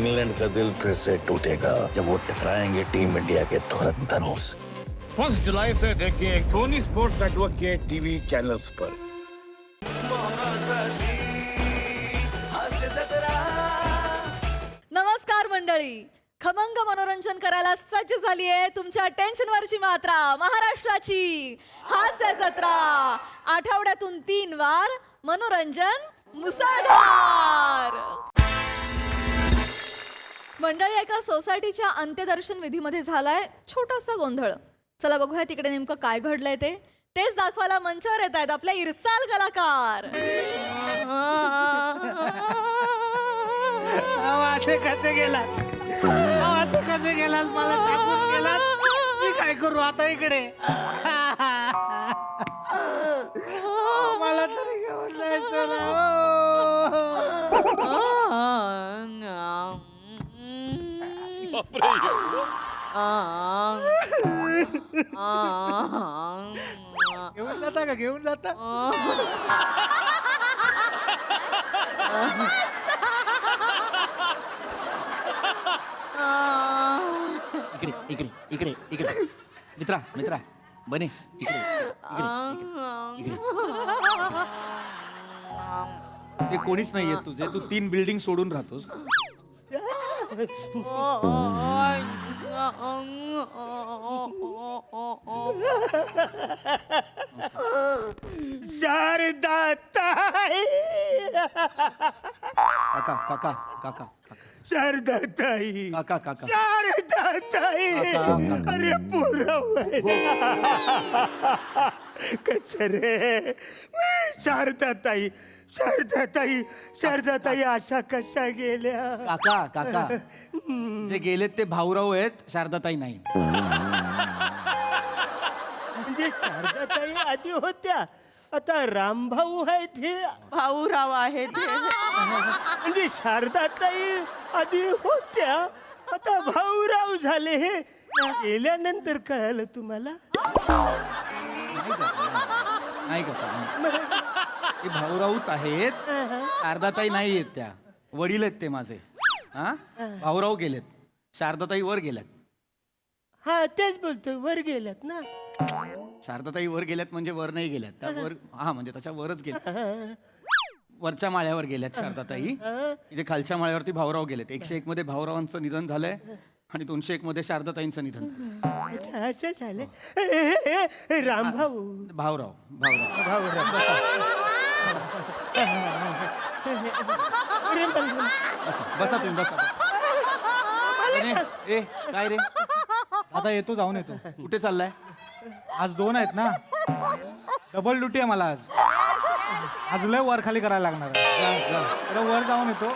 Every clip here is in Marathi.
इंग्लैंड का दिल फिर से टूटेगा जब वो टकराएंगे टीम इंडिया के धुरंधरों से। 1 जुलाई से देखिए सोनी स्पोर्ट्स नेटवर्क के टीवी चैनल्स पर। नमस्कार मंडळी, खमंग मनोरंजन करायला सज्ज झाली आहे तुमच्या टेन्शनवरची मात्रा महाराष्ट्राची हास्य जत्रा। आठवड्यातून 3 वार मनोरंजन मुसळधार। मंडळी, एका सोसायटीच्या अंत्यदर्शन विधीमध्ये झालाय छोटासा गोंधळ। चला बघूया तिकडे नेमकं काय घडलंय तेच दाखवायला मंचावर येत आहेत आपले इरसाल कलाकार। असे कसे गेला मला टाकून गेला। मी काय करू आता इकडे? मला तरी घेऊन जायचं घेऊन जाता का? घेऊन जाता? इकडे इकडे इकडे इकडे मित्रा मित्रा बने इकडे इकडे इकडे ते कोणीच नाहीये तुझे, तू 3 बिल्डिंग सोडून राहतोस। शारदाताई, काका काका काका शारदाताई, काका काका शारदाताई, अरे पुरव कचरे। शारदाताई शारदाताई शारदाताई अशा कशा गेल्या? काका काका जे गेलेत ते भाऊराव आहेत, शारदाताई नाही। म्हणजे शारदाताई आधी होत्या, आता रामभाऊ आहेत हे भाऊराव आहेत। म्हणजे शारदाताई आधी होत्या, आता भाऊराव झाले हे गेल्यानंतर कळालं तुम्हाला? नाही का? ते भाऊरावच आहेत, शारदाताई नाही आहेत। त्या वडील आहेत ते माझे। हा, भाऊराव गेलेत, शारदाताई वर गेल्यात। हा तेच बोलतोय, वर गेल्यात ना। शारदाताई वर गेल्यात म्हणजे वर नाही गेल्यात त्या वर, हा म्हणजे त्याच्या वरच गेल्यात, वरच्या माळ्यावर गेल्यात शारदाताई। इथे खालच्या माळ्यावरती भाऊराव गेलेत। 101 मध्ये भाऊरावांचं निधन झालंय आणि 201 मध्ये शारदाताईंचं निधन। असं झालं। रामभाऊ भाऊराव भाऊराव भाऊराव बसा बसा तुम्ही बसा। ए काय रे? आता येतो, जाऊन येतो। कुठे चाललाय? आज 2 आहेत ना, डबल ड्युटी आहे मला आज। आज लय वर खाली करायला लागणार आहे। जरा वर जाऊन येतो।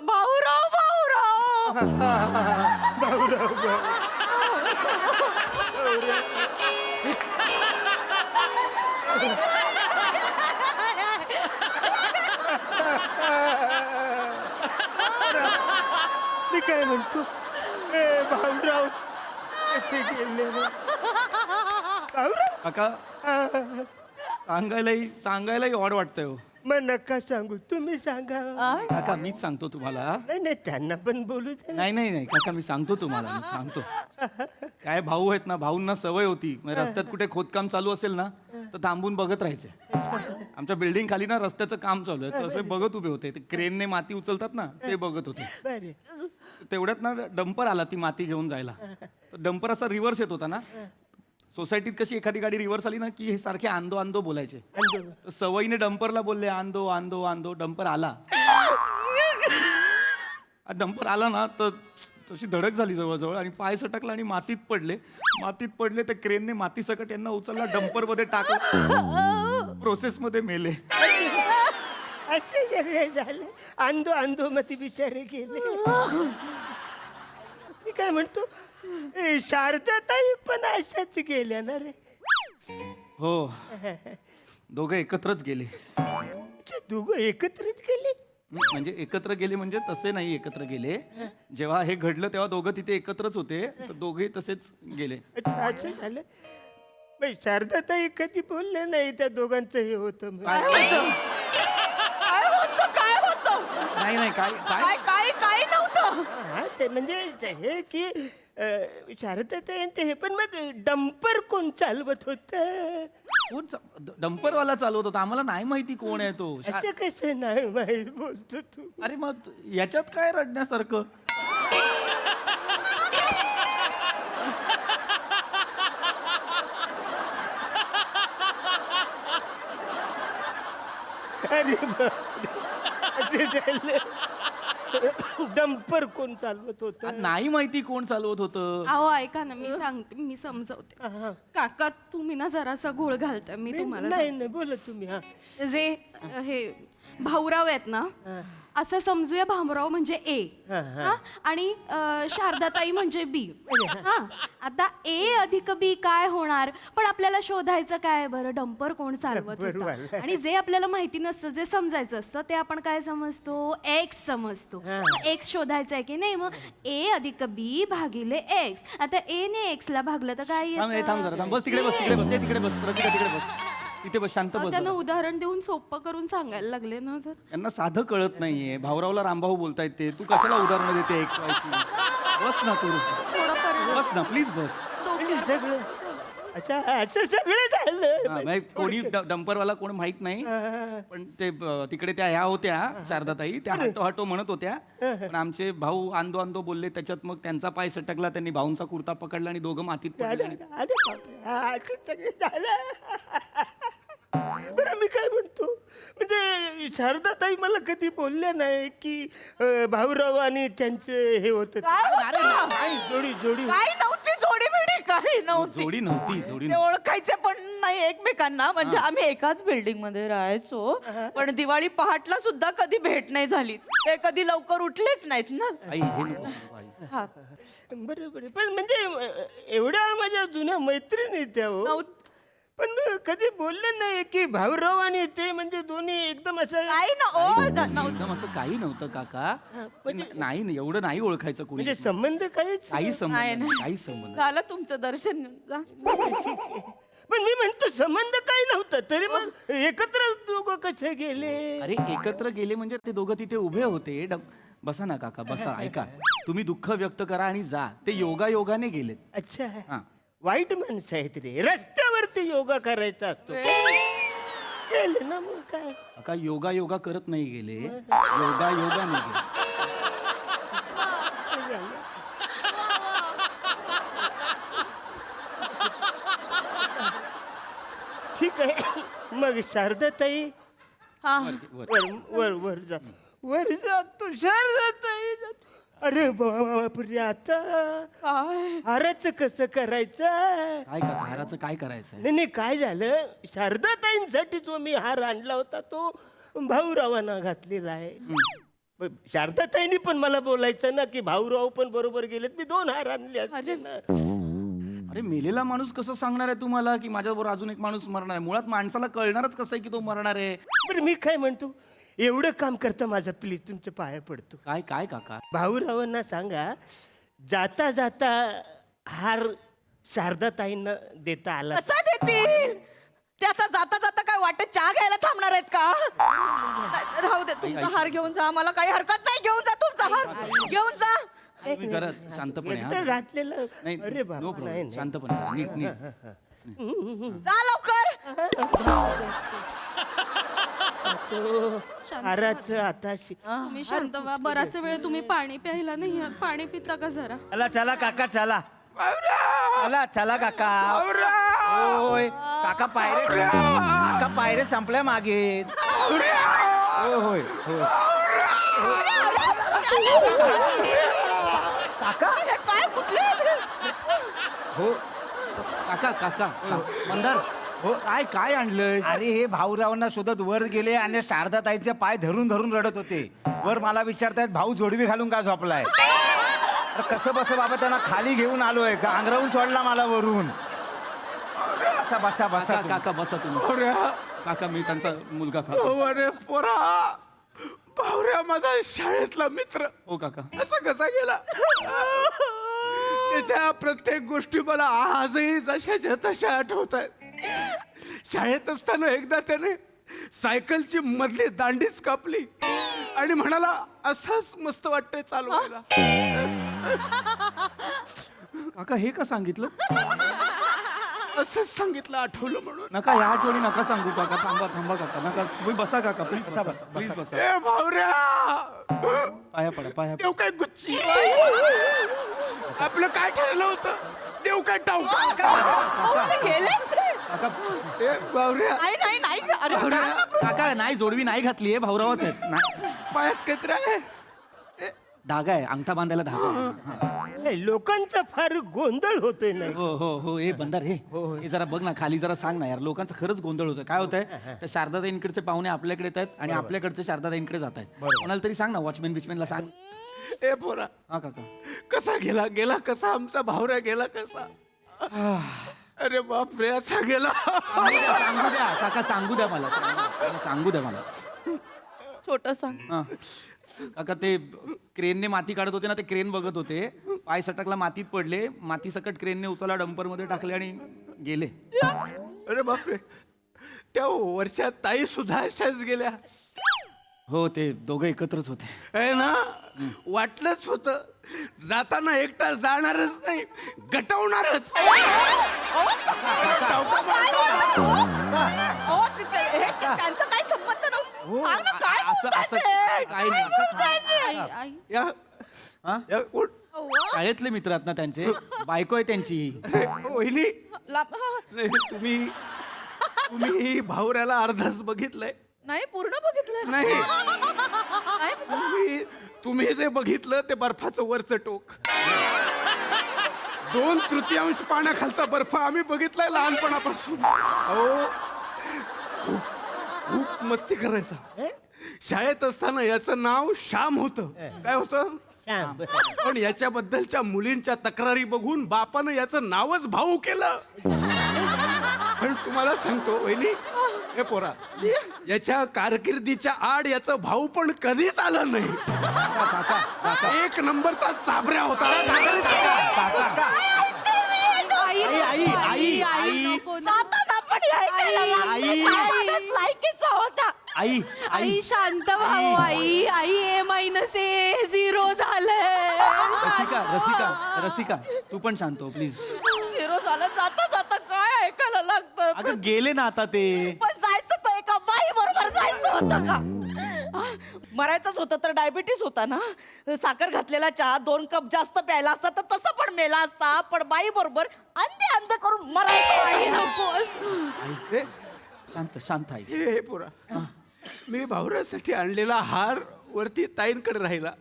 भाऊराव भाऊराव मी काय म्हणतो, भाऊराव कसे गेले? भाऊराव काका सांगायलाही ऑड वाटतंय हो। मग नका सांगू, तुम्ही सांगा। काका मीच सांगतो तुम्हाला। नाही नाही, त्यांना पण बोलू दे। नाही नाही नाही काका, मी सांगतो तुम्हाला, मी सांगतो। काय भाऊ आहेत ना, भाऊंना सवय होती, म्हणजे रस्त्यात कुठे खोदकाम चालू असेल ना तर थांबून बघत राहायचे। आमच्या बिल्डिंग खाली ना रस्त्याचं काम चालू आहे, तर असे बघत उभे होते। ते क्रेनने माती उचलतात ना, ते बघत होते। तेवढ्यात ना डंपर आला ती माती घेऊन जायला। तर डंपर असा रिव्हर्स येत होता ना, सोसायटीत कशी एखादी गाडी रिव्हर्स आली ना की हे सारखे आंदो आंदो बोलायचे। तर सवयीने डंपरला बोलले आंदो आंदो आंदो। डंपर आला, डंपर आला ना तर तशी धडक झाली जवळजवळ आणि पाय सटकला आणि मातीत पडले। तर क्रेनने माती सकट यांना उचलला, डंपर मध्ये टाकलं, प्रोसेस मध्ये मेले। असे सगळे झाले, आंदो आंदो मती बिचारे गेले। मी काय म्हणतो, शारदाताई पण अशाच गेल्या ना रे? हो, दोघं एकत्रच गेले। दोघं एकत्रच गेले? म्हणजे एकत्र गेले म्हणजे तसे नाही एकत्र गेले, जेव्हा हे घडलं तेव्हा दोघं तिथे एकत्रच होते, तर दोघे तसेच गेले। अच्छा, असं झालं। बाई शारदाताई कधी बोलले नाही त्या दोघांचं हे होतं? काय होतं नाही नाही काय काय काय काय काय नव्हतं. हा ते म्हणजे हे की शारदाताई ते हे, पण मग डंपर कोण चालवत होत? कोण डंपरवाला चालवत होता, आम्हाला नाही माहिती कोण आहे तो. असं कसं नाही माहीत बोलतो तू? अरे मग याच्यात काय रडण्यासारखं? अरे बापरे. असं झालं. डंपर कोण चालवत होत? नाही माहिती कोण चालवत होतं. अहो ऐका ना, मी सांगते, मी समजवते. काका तुम्ही ना जरासा घोळ घालताय, मी तुम्हाला नाही नाही बोला तुम्ही. हा सांगते. जे हे भाऊराव आहेत ना, असं समजूया भाऊराव म्हणजे ए आणि शारदाताई म्हणजे बी. हा आता ए अधिक बी काय होणार, पण आपल्याला शोधायचं काय बरं, डंपर कोण चालवत होता. आणि जे आपल्याला माहिती नसतं, जे समजायचं असतं ते आपण काय समजतो, एक्स समजतो. एक्स शोधायचं आहे की नाही, मग ए अधिक बी भागिले एक्स. आता ए ने एक्स ला भागलं तर काय थांब येतं? थांब जरा थांब. बस तिकडे बस, तिकडे बस, तिकडे बस, प्रतिका तिकडे बस, तिथे बस, शांत बस. त्यांना उदाहरण देऊन सोपं करून सांगायला लागले ना जर. यांना साधं कळत नाहीये. भाऊरावला रामभाऊ बोलतायत ते, तू कशाला उदाहरणं देते एक्स वायची? बस ना तू, थोडं परिणाम बस ना प्लीज बस. डोक्यावर सगळं अच्छा असं सगळं हा, झालं. म्हणजे कोणी डंपरवाला कोण माहित नाही, पण ते तिकडे त्या ह्या होत्या शारदाताई, त्या हटो हटो म्हणत होत्या, पण आमचे भाऊ आंदो आंदो बोलले, त्याच्यात मग त्यांचा पाय सटकला, त्यांनी भाऊंचा कुर्ता पकडला आणि दोघं मातीत पडले. आणि अरे बापरे. हा, असं सगळं झालं. बरं मी काय म्हणतो, म्हणजे शारदाताई मला कधी बोलल्या नाही की भाऊराव आणि त्यांचे हे होत जोडी जोडी. काय नव्हती जोडी बिडी, काही नव्हती. जोडी नव्हती, जोडी ते ओळखायचे पण नाही एकमेकांना. म्हणजे आम्ही एकाच बिल्डिंग मध्ये राहायचो, पण दिवाळी पहाटला सुद्धा कधी भेट नाही झाली. ते कधी लवकर उठलेच नाहीत ना. आई हे नको सांगू, आई. बरोबर. पण म्हणजे एवढ्या माझ्या जुन्या मैत्रिणी त्या हो, पण कधी बोलले नाही की भाऊराव आणि ते म्हणजे दोन्ही एकदम असं. काही नव्हतं. एकदम असं काही नव्हतं काका. नाही एवढं नाही ओळखायचं कोणी. म्हणजे संबंध काहीच काही संबंध नाही, काही संबंध. झालं तुमचं दर्शन. जा. पण मी म्हणतो संबंध काही नव्हतं, तरी मग एकत्र दोघं कसे गेले? अरे एकत्र गेले म्हणजे ते दोघं तिथे उभे होते. बसा ना काका, बसा, ऐका. तुम्ही दुःख व्यक्त करा आणि जा. ते योगायोगाने गेलेत. अच्छा हा. वाईट माणसं आहेत रे, रस्त्यावरती योगा करायचा असतो. गेले ना मग काय. काका योगा करत नाही गेले, योगाने गेले. ठीक आहे. मग शारदाताई हा वर वर जा, वर जातो शारदाताई. अरे बापरे, आता हाराचं कसं करायचं? काय काका हाराचं काय करायचं? नाही नाही, काय झालं, शारदाताईंसाठी जो मी हार आणला होता तो भाऊरावांना घातलेला आहे. शारदाताईंनी पण मला बोलायचं ना की भाऊराव पण बरोबर गेलेत, मी 2 हार आणले असते ना. अरे मेलेला माणूस कसं सांगणार आहे तुम्हाला की माझ्याबरोबर अजून एक माणूस मरणार आहे? मुळात माणसाला कळणारच कसं आहे की तो मरणार आहे. बरं मी काय म्हणतो, एवढं काम करता माझं प्लीज तुमच्या पाया पडतो. काय काय काका? भाऊरावांना सांगा जाता जाता हार शारदाताईंना देता आला. कसा देतील ते? आता जाता जाता काय वाटत चहा घ्यायला थांबणार आहेत का? राहू दे, तुमचा हार घेऊन जा, मला काही हरकत नाही. घेऊन जा तुमचा हार, घेऊन जा. तुम्ही जरा शांतपणे हा. एकदा घातलेलं. नाही अरे नो बाबा, प्रॉब्लेम, नाही नाही. शांतपणे करा. नीट नीट. जा लवकर. हाराचं आता तुम्ही शांत व्हा. बराच वेळ तुम्ही पाणी प्यायला नाही आहात. पाणी पिता का जरा? चला चला काका, चला चला चला काका. होय काका, पायरे संपल्या मागे. होय होय होय. काका हे काय कुठले? हो काका काका मंदार, हो काय काय आणलंय? अरे हे भाऊरावांना शोधत वर गेले आणि शारदाताईचे पाय धरून धरून रडत होते. वर मला विचारतायत भाऊ जोडवी घालून का झोपलाय? अरे कसं बस बाबा, त्यांना खाली घेऊन आलोय का अंगरावून सोडला मला वरून? बसा बसा बसा काका काका बसा तुम्ही. काका मी त्यांचा मुलगा काका. अरे पोरा, भावऱ्या माझा शाळेतला मित्र. हो काका. असा कसा गेला? त्याच्या प्रत्येक गोष्टी मला आजही जशाच्या तशा आठवत आहेत. शाळेत असताना एकदा त्याने सायकलची मधली दांडीच कापली आणि म्हणाला असंच मस्त वाटतंय चालवायला. काका हे का सांगितलं? असंच सांगितलं, आठवलं म्हणून. नका या आठवणी नका सांगू काका. थांबा थांबा काका, नका. तुम्ही बसा काका, प्लीज बसा, प्लीज बसा. ए भावऱ्या, पाया पडा, पाया देव काय गुच्ची, आपलं काय ठरलं होतं, देव काय टावका. काका. ए भावऱ्या, काका नाही, जोडवी नाही घातली आहे, भाऊरावच आहेत. नाही, पायात काहीतरी आहे. धागा आहे, अंगठा बांधायला धागा आहे. नाही, लोकांचा फार गोंधळ होतोय नाही. हो हो हो, हे बंदार हे जरा बघ ना, खाली जरा सांग ना यार. लोकांचा खरंच गोंधळ होतोय. काय होतंय, त्या शारदाताईंकडचे पाहुणे आपल्याकडे येत आहेत आणि आपल्याकडचे शारदाताईंकडे जात आहेत. कोणाला तरी सांग ना, वॉचमॅन बिचमॅनला सांग. ए पोरा, हा काका. कसा गेला कसा आमचा भावऱ्या गेला कसा. अरे बाप रे, असा गेला. सांगू द्या काका, सांगू द्या मला, सांगू द्या मला. छोटसा हा. काका ते क्रेनने माती काढत होते ना, ते क्रेन बघत होते, पाय सटकला, मातीत पडले, माती सकट क्रेनने उचलला, डंपर मध्ये टाकले आणि गेले. अरे बापरे, त्या वरच्या ताई सुद्धा अशाच गेल्या. हो, ते दोघं एकत्रच होते. आहे ना, वाटलंच होतं, जाताना एकटा जाणारच नाही, गटवणारच. त्यांचा काय संबंध असं असं काय नाही. आई या हा? या, उठ. शाळेतले मित्र आहेत ना त्यांचे, बायको आहे त्यांची. अरे, वहिनी, नाही, तुम्ही भावऱ्याला अर्धच बघितलंय. नाही, पूर्ण बघितलं. नाही, तुम्ही जे बघितलं ते बर्फाचं वरचं टोक. 2/3 पाण्याखालचा बर्फ आम्ही बघितलाय लहानपणापासून. अहो, खूप मस्ती करायचा. शाळेत असताना याचं नाव श्याम होतं. काय होतं? श्याम. पण याच्याबद्दलच्या मुलींच्या तक्रारी बघून बापानं याचं नावच भाऊ केलं. पण तुम्हाला सांगतो वहिनी, हे पोरा, याच्या कारकिर्दीच्या आड याचं भाऊ पण कधीच आलं नाही. एक नंबरचा चाबऱ्या होता. आई, आई, आई. आई, आई शांत भाऊ. आई A-0 झालंय. रसिका तू पण शांत हो प्लीज. झिरो झालं, जाता जाता काय ऐकायला लागतं. अगं गेले ना आता ते. पण जायचं तर एका बाई बरोबर जायचं होतं का? मरायचंच होतं तर डायबिटीस होता ना. साखर घातलेला चहा 2 कप जास्त प्यायला असता तर तसं पण मेला असता. पण बाई बरोबर अंधे करून मरायचं. ए, शांत आई. हे पोरा, मी भावऱ्यासाठी आणलेला हार वरती ताईंकडे राहिला.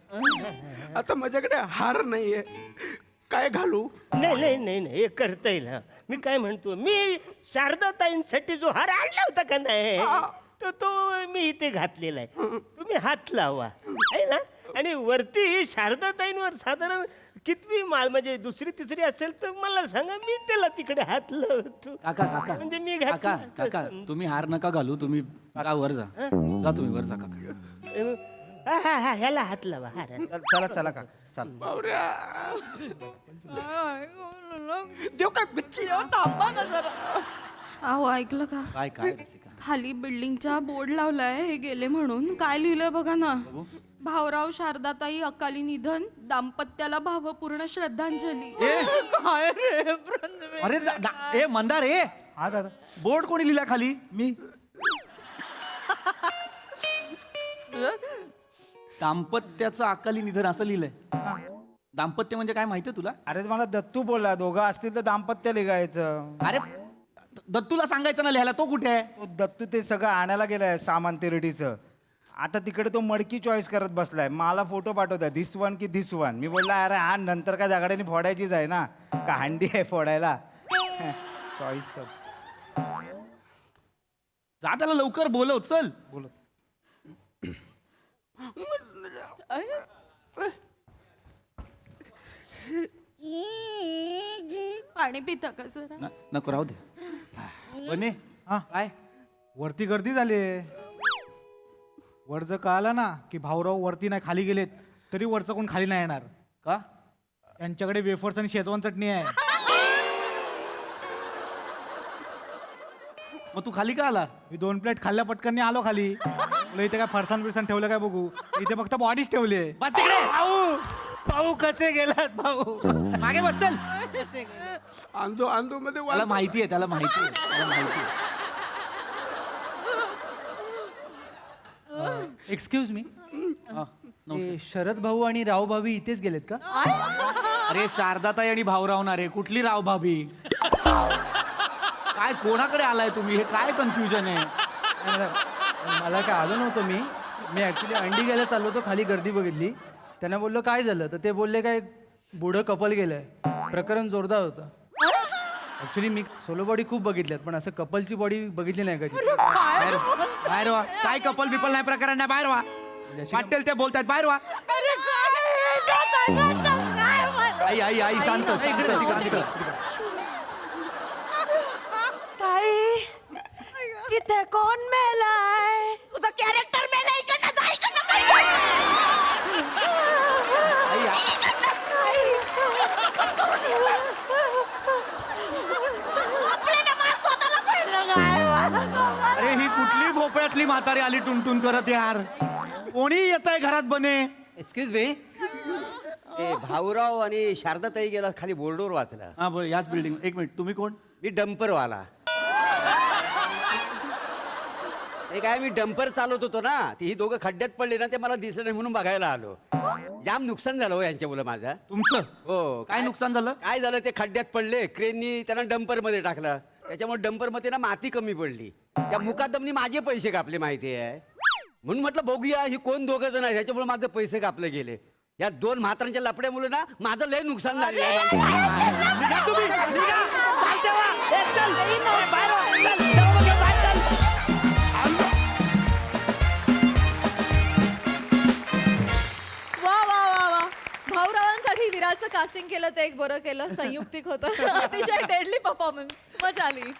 आता माझ्याकडे हार नाहीये, काय घालू? नाही, हे करता येईल. हा, मी काय म्हणतो, मी शारदाताईंसाठी जो हार आणला होता का नाही, तो मी इथे घातलेला आहे. तुम्ही हात लावा, आहे ना. आणि वरती शारदाताईंवर साधारण कितवी माळ, म्हणजे 2री 3री असेल तर मला सांगा, मी त्याला तिकडे हात लावतो. काका म्हणजे मी काका तुम्ही हार नका घालू. तुम्ही वर जा, तुम्ही वर जा काका. हा, ह्याला हात लावा. चला काका, चल. भावऱ्या, देव काय गुच्ची. अहो, ऐकलं का? काय रसिका? खाली बिल्डिंगचा बोर्ड लावलाय हे गेले म्हणून. काय लिहिलंय बघा ना. भाऊराव शारदाताई अकाली निधन, दाम्पत्याला भावपूर्ण श्रद्धांजली. काय रे अरे ए मंदार, ए हा दादा, बोर्ड कोणी लिहिला खाली? मी. दाम्पत्याचं अकाली निधन असं लिहिलंय. दाम्पत्य म्हणजे काय माहितीये तुला? अरे मला दत्तू बोलला, दोघं असतील तर दाम्पत्य लिहायचं. अरे दत्तूला सांगायचं ना लिहायला, तो कुठे आहे? तो दत्तू ते सगळं आणायला गेलाय सामान तेरडीचं. आता तिकडे तो मडकी चॉईस करत बसलाय. मला फोटो पाठवताय, धिस वन की धिस वन. मी बोलला अरे हा नंतर काय दगडाने फोडायचीच आहे ना, का हंडी आहे फोडायला. चॉईस कर. जा त्याला लवकर बोलव, चल. बोलत पाणी पिता का जरा? नको, राहू दे. बने, हा काय वरती गर्दी झाली. वर जर कळालं ना की भाऊराव वरती नाही खाली गेलेत, तरी वरचं कोण खाली नाही येणार. का? त्यांच्याकडे वेफर्स आणि शेजवान चटणी आहे. मग तू खाली का आला? मी 2 प्लेट खाल्ल्या पटकन आलो खाली. म्हणलं इथे काय फरसान बिरसान ठेवलं काय बघू. इथे फक्त बॉडीच ठेवली आहे. बस तिकडे. भाऊ भाऊ कसे गेलात भाऊ? मागे बसल. आणतो मध्ये त्याला माहिती आहे, त्याला माहिती आहे, त्याला माहिती आहे. एक्सक्यूज मी शरद भाऊ आणि राव भाभी इथेच गेलेत का? अरे शारदाताई आणि भाऊराव ना रे, कुठली राव भाभी? काय कोणाकडे आलाय तुम्ही? हे काय कन्फ्युजन आहे? मला काय आलो नव्हतं मी ऍक्च्युली अंडी घ्यायला चाललो होतो, खाली गर्दी बघितली. त्यांना बोललो काय झालं, तर ते बोलले काय बुडं कपल गेलंय. प्रकरण जोरदार होतं. ऍक्च्युली मी सोलो बॉडी खूप बघितल्यात, पण असं कपलची बॉडी बघितली नाही कधी. बाहेर बाहेर वा. काय कपल बिपल नाही, प्रकरण नाही, बाहेर वा. वाटेल ते बोलतायत, बाहेर वा. आई आई आई शांत शांत शांत. ताई इथे कोण मेलाय? तुझं कॅरेक्टर मेलाय. इकडनं जा, इकडनं पळ. आई आई. आपल्याला मार स्वतःला पडलं काय? अरे ही कुठली भोपळ्यातली म्हातारी आली टुनटुन करत यार. कोणी येत आहे घरात बने? एक्सक्यूज मी ते भाऊराव आणि शारदाताई गेला खाली बोर्डवर वाचला. हा बरं, याच बिल्डिंग. एक मिनिट, तुम्ही कोण? मी डंपरवाला. ते काय मी डंपर चालवत होतो ना, ती ही दोघं खड्ड्यात पडले ना, ते मला दिसलं नाही म्हणून बघायला आलो. जाम नुकसान झालं हो यांच्या मुलं माझं. तुमचं? हो. काय नुकसान झालं? काय झालं, ते खड्ड्यात पडले, क्रेननी त्यांना डंपरमध्ये टाकलं, त्याच्यामुळे डंपरमध्ये ना माती कमी पडली. त्या मुकादमनी माझे पैसे कापले माहिती आहे. म्हणून म्हटलं बघूया ही कोण दोघं जण आहे, ह्याच्यामुळे माझे पैसे कापले गेले. या 2 म्हातारांच्या लपड्यामुळे ना माझं लय नुकसान झालेलं आहे. निघा तुम्ही, निघा. चालते वा. ए, चल. बाहेर वा. चल. जाऊ बघ, बाहेर चल. वा वा वा वा भाऊरावांसाठी विराटचं कास्टिंग केलं ते एक बरं केलं. संयुक्तिक होतं. अतिशय डेडली परफॉर्मन्स. मजा आली.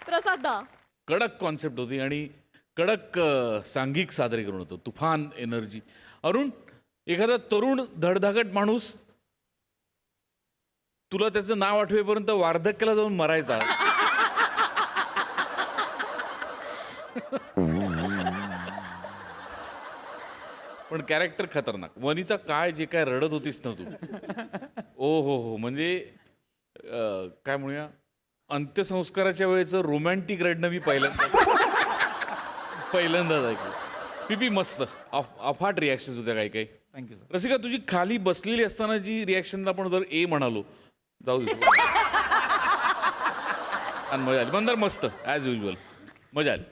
प्रसाद दा. कडक कॉन्सेप्ट होती आणि कडक सांघिक सादरीकरण होतं. तुफान एनर्जी. अरुण, एखादा तरुण धडधाकट माणूस तुला त्याचं नाव आठवेपर्यंत वार्धक्याला जाऊन मरायचा. पण कॅरेक्टर खतरनाक. वनिता, काय जे काय रडत होतीस ना तू, ओ हो, म्हणजे काय म्हणूया, अंत्यसंस्काराच्या वेळेचं रोमॅन्टिक रडणं मी पहिल्यांदाच ऐकलं. पीपी मस्त, अफाट रिॲक्शन होत्या काही काही. Thank you sir. रसिका, तुझी खाली बसलेली असताना जी रिॲक्शनला आपण जर ए म्हणालो, जाऊ दे. आणि मजा आली. मंदार मस्त ॲज युजल, मजा आली.